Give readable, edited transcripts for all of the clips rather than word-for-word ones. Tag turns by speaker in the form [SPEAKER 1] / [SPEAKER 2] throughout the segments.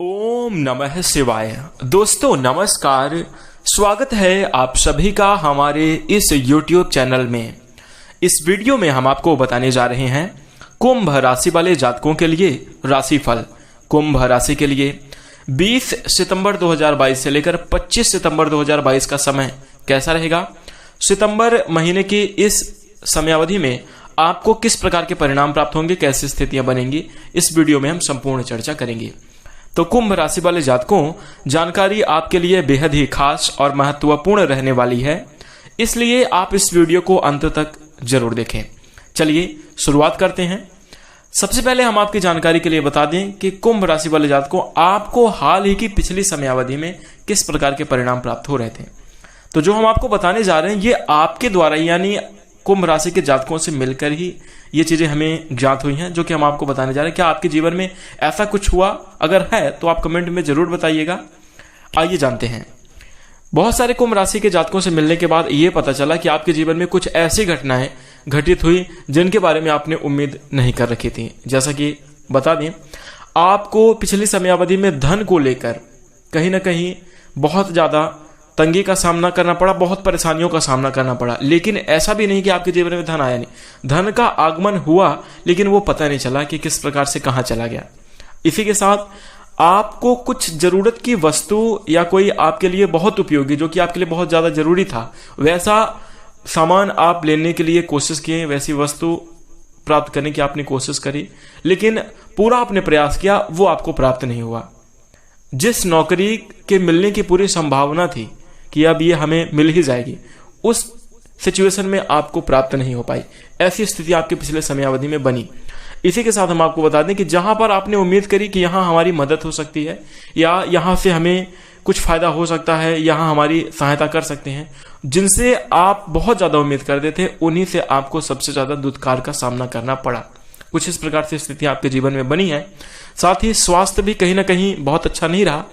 [SPEAKER 1] ओम नमः शिवाय। दोस्तों नमस्कार, स्वागत है आप सभी का हमारे इस YouTube चैनल में। इस वीडियो में हम आपको बताने जा रहे हैं कुंभ राशि वाले जातकों के लिए राशिफल। कुंभ राशि के लिए 20 सितंबर 2022 से लेकर 25 सितंबर 2022 का समय कैसा रहेगा, सितंबर महीने की इस समयावधि में आपको किस प्रकार के परिणाम प्राप्त होंगे, कैसी स्थितियां बनेंगी, इस वीडियो में हम संपूर्ण चर्चा करेंगे। तो कुंभ राशि वाले जातकों, जानकारी आपके लिए बेहद ही खास और महत्वपूर्ण रहने वाली है, इसलिए आप इस वीडियो को अंत तक जरूर देखें। चलिए शुरुआत करते हैं। सबसे पहले हम आपकी जानकारी के लिए बता दें कि कुंभ राशि वाले जातकों, आपको हाल ही की पिछली समयावधि में किस प्रकार के परिणाम प्राप्त हो रहे थे। तो जो हम आपको बताने जा रहे हैं ये आपके द्वारा यानी कुंभ राशि के जातकों से मिलकर ही ये चीजें हमें ज्ञात हुई हैं, जो कि हम आपको बताने जा रहे हैं। क्या आपके जीवन में ऐसा कुछ हुआ? अगर है तो आप कमेंट में जरूर बताइएगा। आइए जानते हैं। बहुत सारे कुंभ राशि के जातकों से मिलने के बाद ये पता चला कि आपके जीवन में कुछ ऐसी घटनाएं घटित हुई जिनके बारे में आपने उम्मीद नहीं कर रखी थी। जैसा कि बता दें, आपको पिछली समयावधि में धन को लेकर कहीं ना कहीं बहुत ज्यादा तंगी का सामना करना पड़ा, बहुत परेशानियों का सामना करना पड़ा। लेकिन ऐसा भी नहीं कि आपके जीवन में धन आया नहीं, धन का आगमन हुआ, लेकिन वो पता नहीं चला कि किस प्रकार से कहां चला गया। इसी के साथ आपको कुछ जरूरत की वस्तु या कोई आपके लिए बहुत उपयोगी, जो कि आपके लिए बहुत ज्यादा जरूरी था, वैसा सामान आप लेने के लिए कोशिश किए, वैसी वस्तु प्राप्त करने की आपने कोशिश करी, लेकिन पूरा आपने प्रयास किया, वो आपको प्राप्त नहीं हुआ। जिस नौकरी के मिलने की पूरी संभावना थी कि अब ये हमें मिल ही जाएगी, उस सिचुएशन में आपको प्राप्त नहीं हो पाई। ऐसी स्थिति आपके पिछले समयावधि में बनी। इसी के साथ हम आपको बता दें कि जहां पर आपने उम्मीद करी कि यहां हमारी मदद हो सकती है या यहां से हमें कुछ फायदा हो सकता है, यहां हमारी सहायता कर सकते हैं, जिनसे आप बहुत ज्यादा उम्मीद करते थे, उन्हीं से आपको सबसे ज्यादा दुत्कार का सामना करना पड़ा। कुछ इस प्रकार से स्थिति आपके जीवन में बनी है। साथ ही स्वास्थ्य भी कहीं ना कहीं बहुत अच्छा नहीं रहा,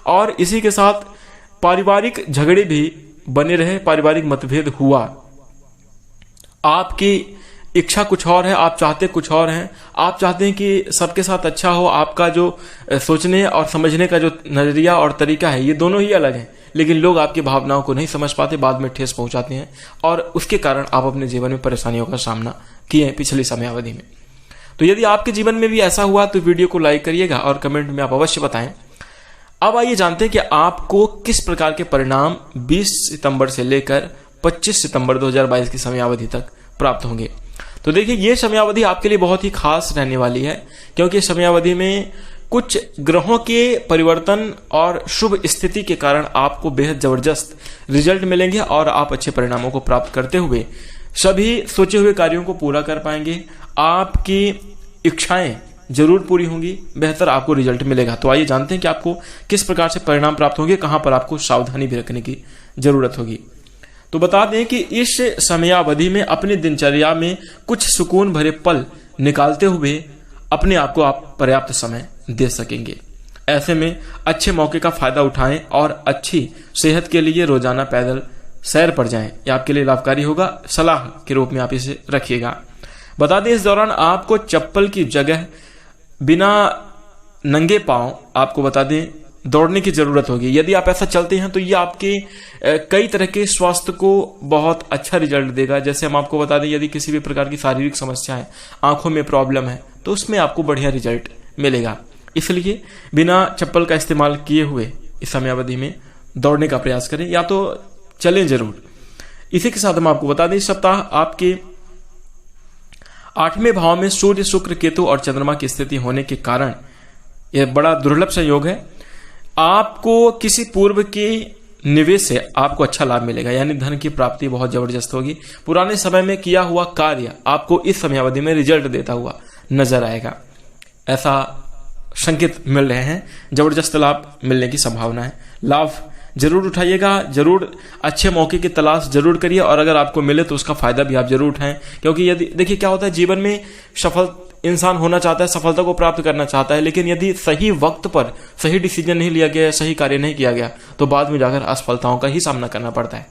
[SPEAKER 1] और इसी के साथ पारिवारिक झगड़े भी बने रहे, पारिवारिक मतभेद हुआ। आपकी इच्छा कुछ और है, आप चाहते कुछ और हैं। आप चाहते हैं कि सबके साथ अच्छा हो, आपका जो सोचने और समझने का जो नजरिया और तरीका है, ये दोनों ही अलग हैं, लेकिन लोग आपकी भावनाओं को नहीं समझ पाते, बाद में ठेस पहुंचाते हैं, और उसके कारण आप अपने जीवन में परेशानियों का सामना किए हैं पिछली समयावधि में। तो यदि आपके जीवन में भी ऐसा हुआ तो वीडियो को लाइक करिएगा और कमेंट में आप अवश्य बताएं। अब आइए जानते हैं कि आपको किस प्रकार के परिणाम 20 सितंबर से लेकर 25 सितंबर 2022 की समयावधि तक प्राप्त होंगे। तो देखिए, ये समयावधि आपके लिए बहुत ही खास रहने वाली है, क्योंकि समयावधि में कुछ ग्रहों के परिवर्तन और शुभ स्थिति के कारण आपको बेहद जबरदस्त रिजल्ट मिलेंगे और आप अच्छे परिणामों को प्राप्त करते हुए सभी सोचे हुए कार्यों को पूरा कर पाएंगे। आपकी इच्छाएं जरूर पूरी होंगी, बेहतर आपको रिजल्ट मिलेगा। तो आइए जानते हैं कि आपको किस प्रकार से परिणाम प्राप्त होंगे, कहां पर आपको सावधानी भी रखने की जरूरत होगी। तो बता दें कि इस समयावधि में अपनी दिनचर्या में कुछ सुकून भरे पल निकालते हुए अपने आप को आप पर्याप्त समय दे सकेंगे। ऐसे में अच्छे मौके का फायदा उठाएं और अच्छी सेहत के लिए रोजाना पैदल सैर पर जाएं, यह आपके लिए लाभकारी होगा। सलाह के रूप में आप इसे रखिएगा। बता दें, इस दौरान आपको चप्पल की जगह बिना नंगे पांव आपको बता दें दौड़ने की जरूरत होगी। यदि आप ऐसा चलते हैं तो ये आपके कई तरह के स्वास्थ्य को बहुत अच्छा रिजल्ट देगा। जैसे हम आपको बता दें, यदि किसी भी प्रकार की शारीरिक समस्या है, आंखों में प्रॉब्लम है, तो उसमें आपको बढ़िया रिजल्ट मिलेगा। इसलिए बिना चप्पल का इस्तेमाल किए हुए इस समयावधि में दौड़ने का प्रयास करें, या तो चलें जरूर। इसी के साथ हम आपको बता दें, इस सप्ताह आपके 8वें भाव में सूर्य, शुक्र, केतु और चंद्रमा की स्थिति होने के कारण यह बड़ा दुर्लभ संयोग है। आपको किसी पूर्व के निवेश से आपको अच्छा लाभ मिलेगा, यानी धन की प्राप्ति बहुत जबरदस्त होगी। पुराने समय में किया हुआ कार्य आपको इस समयावधि में रिजल्ट देता हुआ नजर आएगा, ऐसा संकेत मिल रहे हैं। जबरदस्त लाभ मिलने की संभावना है। लाभ जरूर उठाइएगा, जरूर अच्छे मौके की तलाश जरूर करिए, और अगर आपको मिले तो उसका फायदा भी आप जरूर उठाएं। क्योंकि यदि देखिए क्या होता है, जीवन में सफल इंसान होना चाहता है, सफलता को प्राप्त करना चाहता है, लेकिन यदि सही वक्त पर सही डिसीजन नहीं लिया गया, सही कार्य नहीं किया गया, तो बाद में जाकर असफलताओं का ही सामना करना पड़ता है।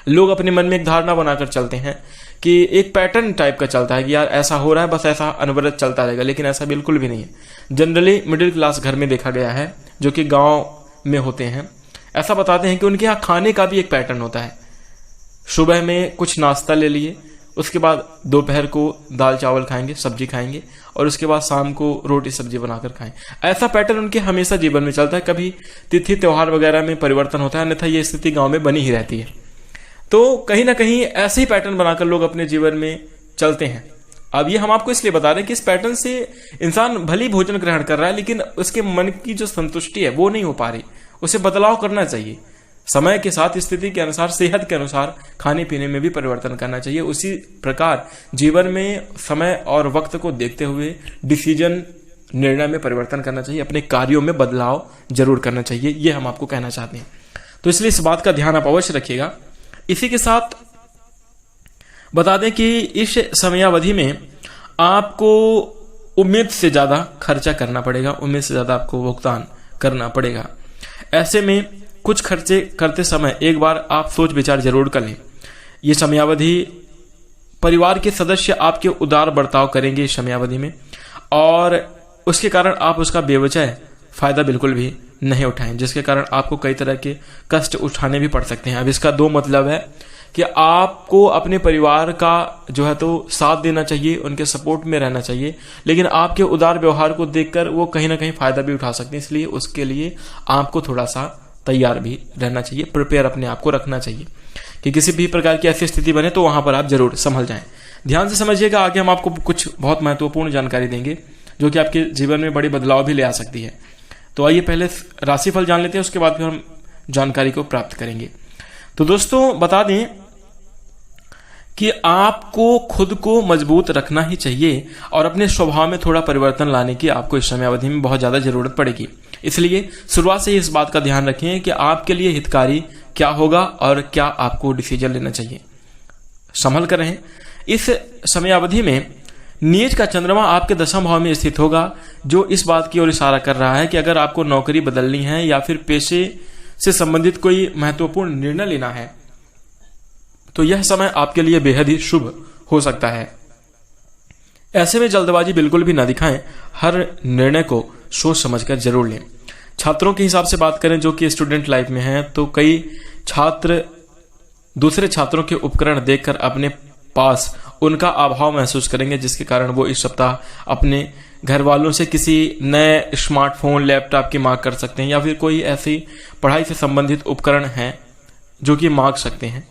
[SPEAKER 1] लोग अपने मन में एक धारणा बनाकर चलते हैं कि एक पैटर्न टाइप का चलता है कि यार ऐसा हो रहा है, बस ऐसा अनवरत चलता रहेगा, लेकिन ऐसा बिल्कुल भी नहीं है। जनरली मिडिल क्लास घर में देखा गया है, जो कि गांव में होते हैं, ऐसा बताते हैं कि उनके यहाँ खाने का भी एक पैटर्न होता है। सुबह में कुछ नाश्ता ले लिए, उसके बाद दोपहर को दाल चावल खाएंगे, सब्जी खाएंगे, और उसके बाद शाम को रोटी सब्जी बनाकर खाएं। ऐसा पैटर्न उनके हमेशा जीवन में चलता है। कभी तिथि त्योहार वगैरह में परिवर्तन होता है, अन्यथा ये स्थिति गांव में बनी ही रहती है। तो कहीं ना कहीं ऐसे ही पैटर्न बनाकर लोग अपने जीवन में चलते हैं। अब ये हम आपको इसलिए बता रहे हैं कि इस पैटर्न से इंसान भली भोजन ग्रहण कर रहा है, लेकिन उसके मन की जो संतुष्टि है वो नहीं हो पा रही। उसे बदलाव करना चाहिए, समय के साथ स्थिति के अनुसार, सेहत के अनुसार खाने पीने में भी परिवर्तन करना चाहिए। उसी प्रकार जीवन में समय और वक्त को देखते हुए डिसीजन, निर्णय में परिवर्तन करना चाहिए, अपने कार्यों में बदलाव जरूर करना चाहिए, ये हम आपको कहना चाहते हैं। तो इसलिए इस बात का ध्यान आप अवश्य रखिएगा। इसी के साथ बता दें कि इस समयावधि में आपको उम्मीद से ज्यादा खर्चा करना पड़ेगा, उम्मीद से ज्यादा आपको भुगतान करना पड़ेगा। ऐसे में कुछ खर्चे करते समय एक बार आप सोच विचार जरूर कर लें। ये समयावधि, परिवार के सदस्य आपके उदार बर्ताव करेंगे इस समयावधि में, और उसके कारण आप उसका बेवजह फायदा बिल्कुल भी नहीं उठाएं, जिसके कारण आपको कई तरह के कष्ट उठाने भी पड़ सकते हैं। अब इसका दो मतलब है कि आपको अपने परिवार का जो है तो साथ देना चाहिए, उनके सपोर्ट में रहना चाहिए, लेकिन आपके उदार व्यवहार को देखकर वो कहीं ना कहीं फायदा भी उठा सकते हैं। इसलिए उसके लिए आपको थोड़ा सा तैयार भी रहना चाहिए, प्रिपेयर अपने आप को रखना चाहिए कि किसी भी प्रकार की ऐसी स्थिति बने तो वहां पर आप जरूर संभल जाएं। ध्यान से समझिएगा, आगे हम आपको कुछ बहुत महत्वपूर्ण जानकारी देंगे जो कि आपके जीवन में बड़ी बदलाव भी ले आ सकती है। तो आइए पहले राशिफल जान लेते हैं, उसके बाद फिर हम जानकारी को प्राप्त करेंगे। तो दोस्तों बता दें कि आपको खुद को मजबूत रखना ही चाहिए और अपने स्वभाव में थोड़ा परिवर्तन लाने की आपको इस समयावधि में बहुत ज्यादा जरूरत पड़ेगी। इसलिए शुरुआत से ही इस बात का ध्यान रखें कि आपके लिए हितकारी क्या होगा और क्या आपको डिसीजन लेना चाहिए। संभल कर रहें। इस समयावधि में नीच का चंद्रमा आपके दशम भाव में स्थित होगा, जो इस बात की ओर इशारा कर रहा है कि अगर आपको नौकरी बदलनी है या फिर पेशे से संबंधित कोई महत्वपूर्ण निर्णय लेना है तो यह समय आपके लिए बेहद ही शुभ हो सकता है। ऐसे में जल्दबाजी बिल्कुल भी ना दिखाएं, हर निर्णय को सोच समझकर जरूर लें। छात्रों के हिसाब से बात करें जो कि स्टूडेंट लाइफ में हैं, तो कई छात्र दूसरे छात्रों के उपकरण देखकर अपने पास उनका अभाव महसूस करेंगे, जिसके कारण वो इस सप्ताह अपने घर वालों से किसी नए स्मार्टफोन, लैपटॉप की मांग कर सकते हैं, या फिर कोई ऐसी पढ़ाई से संबंधित उपकरण है जो कि मांग सकते हैं।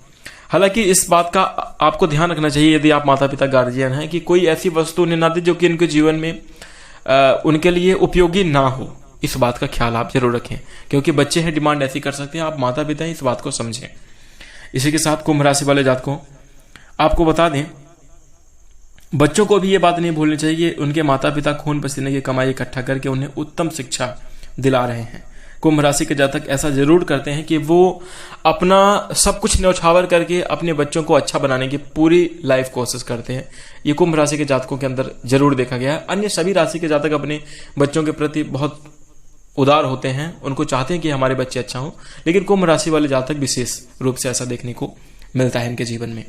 [SPEAKER 1] हालांकि इस बात का आपको ध्यान रखना चाहिए, यदि आप माता पिता गार्जियन हैं, कि कोई ऐसी वस्तु उन्हें ना दे जो कि उनके जीवन में उनके लिए उपयोगी ना हो। इस बात का ख्याल आप जरूर रखें, क्योंकि बच्चे हैं, डिमांड ऐसी कर सकते हैं। आप माता पिता हैं, इस बात को समझें। इसी के साथ कुंभ राशि वाले जातकों, आपको बता दें, बच्चों को भी ये बात नहीं भूलनी चाहिए, उनके माता पिता खून पसीने की कमाई इकट्ठा करके उन्हें उत्तम शिक्षा दिला रहे हैं। कुंभ राशि के जातक ऐसा जरूर करते हैं कि वो अपना सब कुछ न्यौछावर करके अपने बच्चों को अच्छा बनाने की पूरी लाइफ कोशिश करते हैं। ये कुंभ राशि के जातकों के अंदर जरूर देखा गया है। अन्य सभी राशि के जातक अपने बच्चों के प्रति बहुत उदार होते हैं, उनको चाहते हैं कि हमारे बच्चे अच्छा हो, लेकिन कुंभ राशि वाले जातक विशेष रूप से ऐसा देखने को मिलता है इनके जीवन में।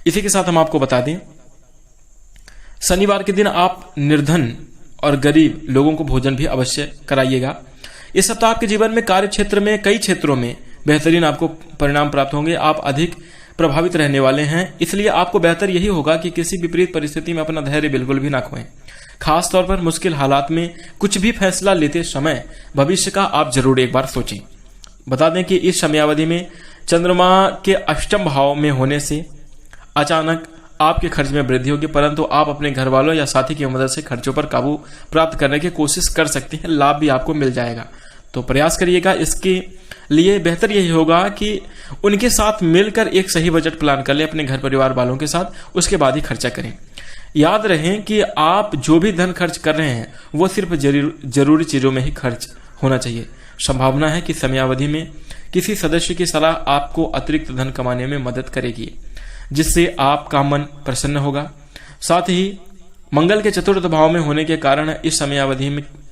[SPEAKER 1] इसी के साथ हम आपको बता दें, शनिवार के दिन आप निर्धन और गरीब लोगों को भोजन भी अवश्य कराइएगा। इस सप्ताह आपके जीवन में कार्य क्षेत्र में कई क्षेत्रों में बेहतरीन आपको परिणाम प्राप्त होंगे। आप अधिक प्रभावित रहने वाले हैं, इसलिए आपको बेहतर यही होगा कि किसी विपरीत परिस्थिति में अपना धैर्य बिल्कुल भी ना खोएं। खास तौर पर मुश्किल हालात में कुछ भी फैसला लेते समय भविष्य का आप जरूर एक बार सोचें। बता दें कि इस समयावधि में चंद्रमा के अष्टम भाव में होने से अचानक आपके खर्च में वृद्धि होगी, परंतु आप अपने घर वालों या साथी की मदद से खर्चों पर काबू प्राप्त करने की कोशिश कर सकते हैं। लाभ भी आपको मिल जाएगा, तो प्रयास करिएगा। इसके लिए बेहतर यही होगा कि उनके साथ मिलकर एक सही बजट प्लान कर ले अपने घर परिवार वालों के साथ, उसके बाद ही खर्चा करें। याद रहे कि आप जो भी धन खर्च कर रहे हैं वो सिर्फ जरूरी चीजों में ही खर्च होना चाहिए। संभावना है कि समयावधि में किसी सदस्य की सलाह आपको अतिरिक्त धन कमाने में मदद करेगी, जिससे आपका मन प्रसन्न होगा। साथ ही मंगल के चतुर्थ भाव में होने के कारण इस समयावधि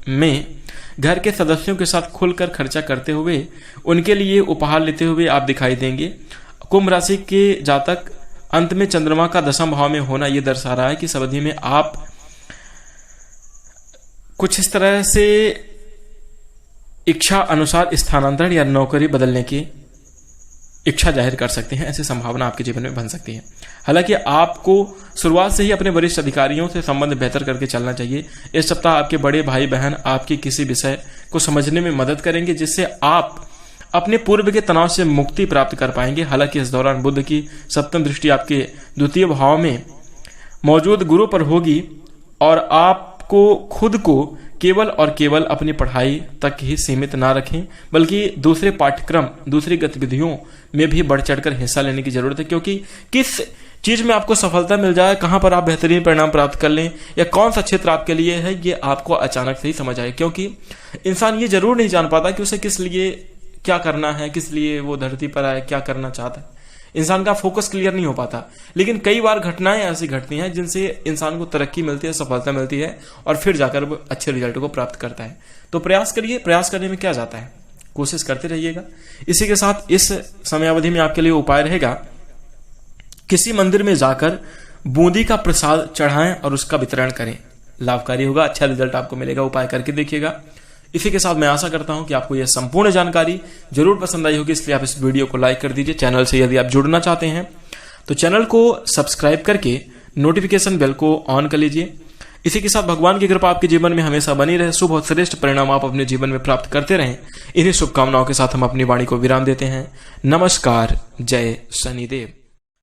[SPEAKER 1] में घर के सदस्यों के साथ खुलकर खर्चा करते हुए, उनके लिए उपहार लेते हुए आप दिखाई देंगे। कुंभ राशि के जातक अंत में चंद्रमा का दशम भाव में होना यह दर्शा रहा है कि इस अवधि में आप कुछ इस तरह से इच्छा अनुसार स्थानांतरण या नौकरी बदलने की इच्छा जाहिर कर सकते हैं। ऐसी संभावना आपके जीवन में बन सकती है। हालांकि आपको शुरुआत से ही अपने वरिष्ठ अधिकारियों से संबंध बेहतर करके चलना चाहिए। इस सप्ताह आपके बड़े भाई बहन आपके किसी विषय को समझने में मदद करेंगे, जिससे आप अपने पूर्व के तनाव से मुक्ति प्राप्त कर पाएंगे। हालांकि इस दौरान बुध की सप्तम दृष्टि आपके द्वितीय भाव में मौजूद गुरु पर होगी और आपको खुद को केवल और केवल अपनी पढ़ाई तक ही सीमित ना रखें, बल्कि दूसरे पाठ्यक्रम, दूसरी गतिविधियों में भी बढ़ चढ़कर हिस्सा लेने की जरूरत है। क्योंकि किस चीज में आपको सफलता मिल जाए, कहां पर आप बेहतरीन परिणाम प्राप्त कर लें या कौन सा क्षेत्र आपके लिए है, ये आपको अचानक से ही समझ आए। क्योंकि इंसान ये जरूर नहीं जान पाता कि उसे किस लिए क्या करना है, किस लिए वो धरती पर आए, क्या करना चाहता है। इंसान का फोकस क्लियर नहीं हो पाता। लेकिन कई बार घटनाएं ऐसी घटती हैं जिनसे इंसान को तरक्की मिलती है, सफलता मिलती है और फिर जाकर वो अच्छे रिजल्ट को प्राप्त करता है। तो प्रयास करिए, प्रयास करने में क्या जाता है, कोशिश करते रहिएगा। इसी के साथ इस समयावधि में आपके लिए उपाय रहेगा, किसी मंदिर में जाकर बूंदी का प्रसाद चढ़ाएं और उसका वितरण करें। लाभकारी होगा, अच्छा रिजल्ट आपको मिलेगा। उपाय करके देखिएगा। इसी के साथ मैं आशा करता हूं कि आपको यह संपूर्ण जानकारी जरूर पसंद आई होगी, इसलिए आप इस वीडियो को लाइक कर दीजिए। चैनल से यदि आप जुड़ना चाहते हैं तो चैनल को सब्सक्राइब करके नोटिफिकेशन बेल को ऑन कर लीजिए। इसी के साथ भगवान की कृपा आपके जीवन में हमेशा बनी रहे, शुभ और श्रेष्ठ परिणाम आप अपने जीवन में प्राप्त करते रहें। इन्हीं शुभकामनाओं के साथ हम अपनी वाणी को विराम देते हैं। नमस्कार। जय शनिदेव।